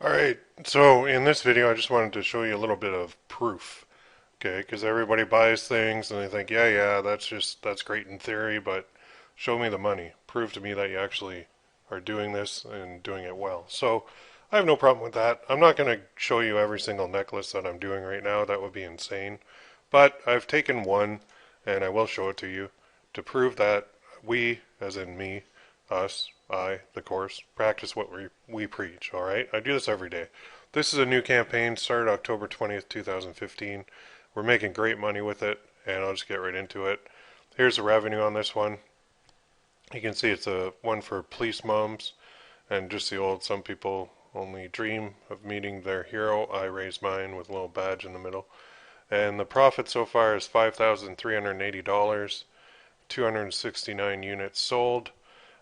Alright, so in this video I just wanted to show you a little bit of proof, okay? Because everybody buys things and they think, yeah, that's great in theory, but show me the money. Prove to me that you actually are doing this and doing it well. So I have no problem with that. I'm not going to show you every single necklace that I'm doing right now. That would be insane. But I've taken one and I will show it to you to prove that we, as in me, us, the course, practice what we preach, all right? I do this every day. This is a new campaign, started October 20th, 2015. We're making great money with it, and I'll just get right into it. Here's the revenue on this one. You can see it's a one for police moms, and just the old, some people only dream of meeting their hero. I raise mine with a little badge in the middle. And the profit so far is $5,380, 269 units sold.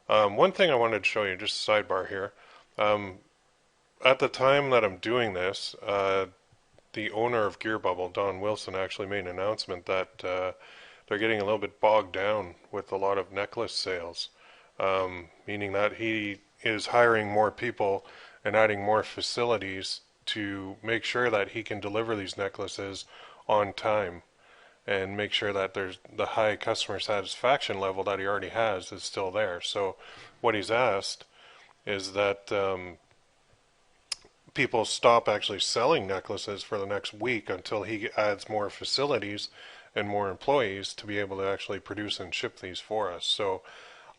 One thing I wanted to show you, just a sidebar here. At the time that I'm doing this, the owner of Gear Bubble, Don Wilson, actually made an announcement that they're getting a little bit bogged down with a lot of necklace sales, meaning that he is hiring more people and adding more facilities to make sure that he can deliver these necklaces on time and make sure that there's the high customer satisfaction level that he already has is still there. So what he's asked is that people stop actually selling necklaces for the next week until he adds more facilities and more employees to be able to actually produce and ship these for us. So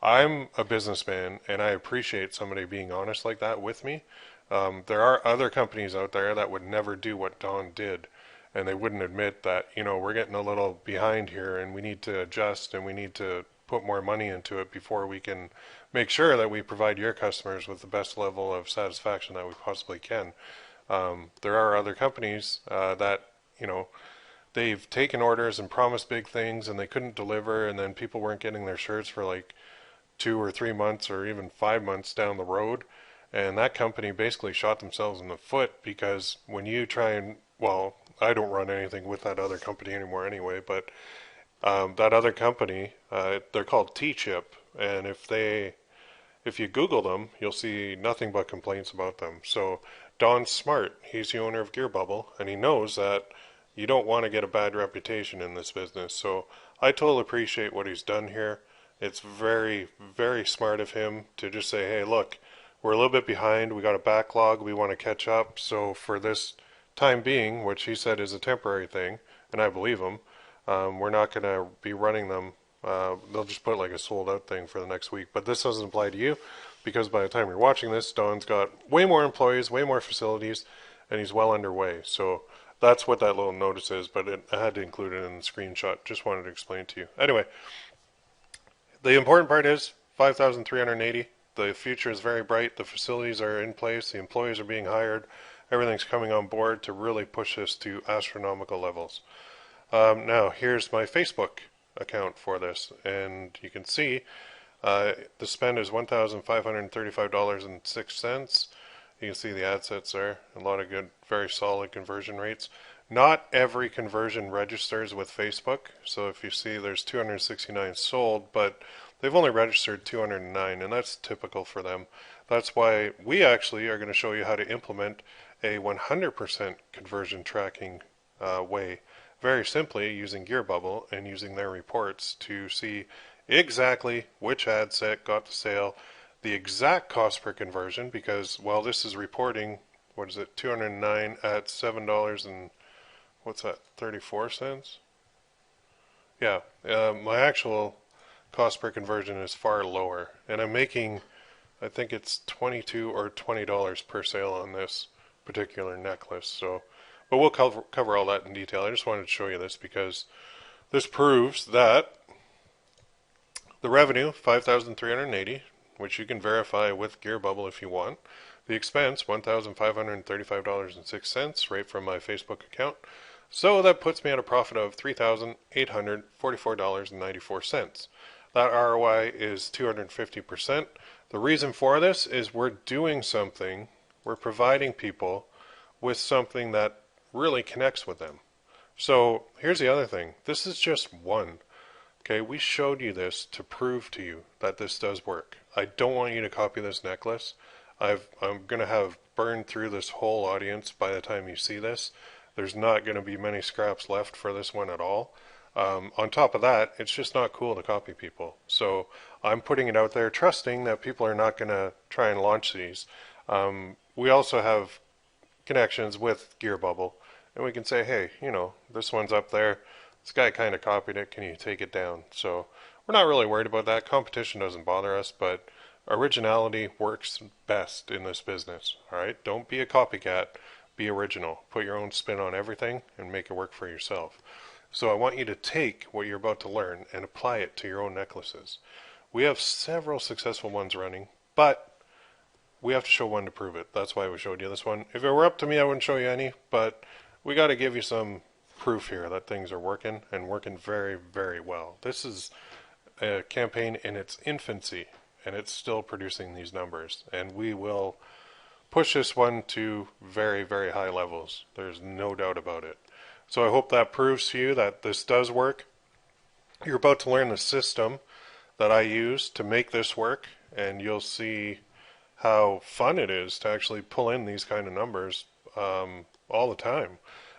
I'm a businessman and I appreciate somebody being honest like that with me. There are other companies out there that would never do what Don did, and they wouldn't admit that, we're getting a little behind here and we need to adjust and we need to put more money into it before we can make sure that we provide your customers with the best level of satisfaction that we possibly can. There are other companies that, they've taken orders and promised big things and they couldn't deliver, and then people weren't getting their shirts for like 2 or 3 months or even 5 months down the road. And that company basically shot themselves in the foot, because when you try and, well, I don't run anything with that other company anymore anyway, but that other company, they're called T-Chip, and if you Google them, you'll see nothing but complaints about them. So Don's smart. He's the owner of Gear Bubble, and he knows that you don't want to get a bad reputation in this business. So I totally appreciate what he's done here. It's very, very smart of him to just say, hey, look, we're a little bit behind. We got a backlog. We want to catch up. So for this time being, which he said is a temporary thing, and I believe him, we're not going to be running them. They'll just put like a sold out thing for the next week. But this doesn't apply to you, because by the time you're watching this, Don's got way more employees, way more facilities, and he's well underway. So that's what that little notice is, but I had to include it in the screenshot. Just wanted to explain to you. Anyway, the important part is 5,380. The future is very bright. The facilities are in place. The employees are being hired. Everything's coming on board to really push this to astronomical levels. Now, here's my Facebook account for this, and you can see the spend is $1,535.06. You can see the ad sets there. A lot of good, very solid conversion rates. Not every conversion registers with Facebook. So if you see there's 269 sold, but they've only registered 209, and that's typical for them. That's why we actually are going to show you how to implement a 100% conversion tracking way. Very simply using Gear Bubble and using their reports to see exactly which ad set got the sale, the exact cost per conversion, because, well, this is reporting, what is it, 209 at $7 and what's that, 34 cents? Yeah, my actual cost per conversion is far lower, and I'm making, I think it's $22 or $20 per sale on this particular necklace. So, but we'll cover all that in detail. I just wanted to show you this because this proves that the revenue, 5,380, which you can verify with Gear Bubble if you want. The expense, $1,535.06, right from my Facebook account. So that puts me at a profit of $3,844.94. That ROI is 250%. The reason for this is we're doing something, we're providing people with something that really connects with them. So here's the other thing. This is just one. Okay, we showed you this to prove to you that this does work. I don't want you to copy this necklace. I'm going to have burned through this whole audience by the time you see this. There's not going to be many scraps left for this one at all. On top of that, it's just not cool to copy people. So I'm putting it out there, trusting that people are not going to try and launch these. We also have connections with Gear Bubble, and we can say, hey, this one's up there. This guy kind of copied it. Can you take it down? So we're not really worried about that. Competition doesn't bother us, but originality works best in this business. All right, don't be a copycat. Be original. Put your own spin on everything and make it work for yourself. So I want you to take what you're about to learn and apply it to your own necklaces. We have several successful ones running, but we have to show one to prove it. That's why we showed you this one. If it were up to me, I wouldn't show you any, but we got to give you some proof here that things are working and working very, very well. This is a campaign in its infancy, and it's still producing these numbers, and we will push this one to very, very high levels. There's no doubt about it. So I hope that proves to you that this does work. You're about to learn the system that I use to make this work, and you'll see how fun it is to actually pull in these kind of numbers all the time.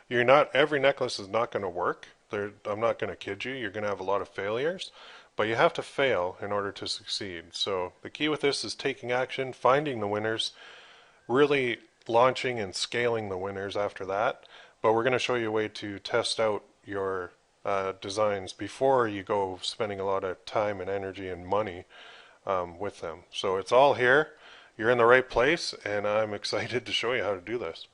Every necklace is not going to work. I'm not going to kid you. You're going to have a lot of failures, but you have to fail in order to succeed. So the key with this is taking action, finding the winners, really launching and scaling the winners after that. But we're going to show you a way to test out your designs before you go spending a lot of time and energy and money with them. So it's all here. You're in the right place, and I'm excited to show you how to do this.